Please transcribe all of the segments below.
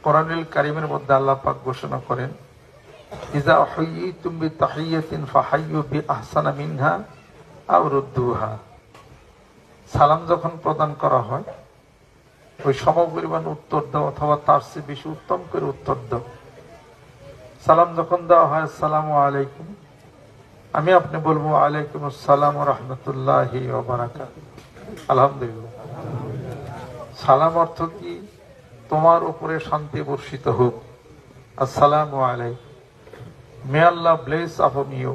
কোরআনুল কারীমের মধ্যে আল্লাহ পাক ঘোষণা করেন, ইযা হুয়িতুম বিতাহিয়াতিন ফাহাইয়ু বিআহসানা মিনহা আও রুদ্দুহা। সালাম যখন প্রদান করা হয় ওই সমপরিমাণ উত্তর দাও অথবা তার চেয়ে বেশি উত্তম করে উত্তর দাও। সালাম যখন দেওয়া হয় আসসালামু আলাইকুম, আমি আপনি বলবো আলাইকুম আসসালাম ওয়া রাহমাতুল্লাহি ওয়া বারাকাতুহু। আলহামদুলিল্লাহ। সালাম অর্থ কি? তোমার উপরে শান্তি বর্ষিত হোক। আসসালামু আলাইকুম, মে আল্লাহ ব্লেস আপন ইউ,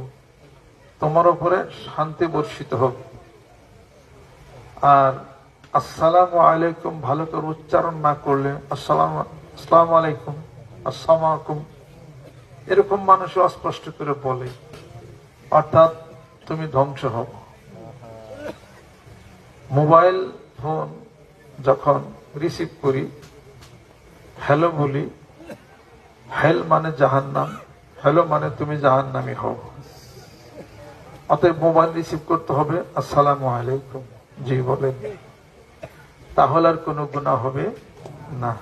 তোমার উপরে শান্তি বর্ষিত হোক। আর আসসালামু আলাইকুম ভালো করে উচ্চারণ না করলে আসসালামু আলাইকুম, আসসালামু আলাইকুম এরকম মানুষও অস্পষ্ট করে বলে, অর্থাৎ তুমি ধ্বংস হও। মোবাইল ফোন যখন রিসিভ করি, হ্যালো বলি, হেল মানে জাহান্নাম, হ্যালো মানে তুমি জাহান্নামী হও। অতএব মোবাইল রিসিভ করতে হবে আসসালামু আলাইকুম, জি বলেন, তাহলে আর কোনো গুনাহ হবে না।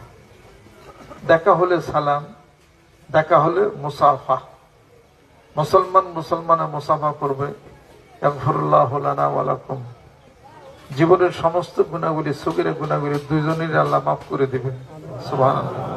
দেখা হলে সালাম, দেখা হলে মুসাফা, মুসলমান মুসলমানে মুসাফা করবে, ইয়াগফিরুল্লাহু লানা ওয়া লাকুম, জীবনের সমস্ত গুনাহগুলি, সগীরা গুনাহগুলি দুইজনের আল্লাহ মাফ করে দিবেন। সুবহানাল্লাহ।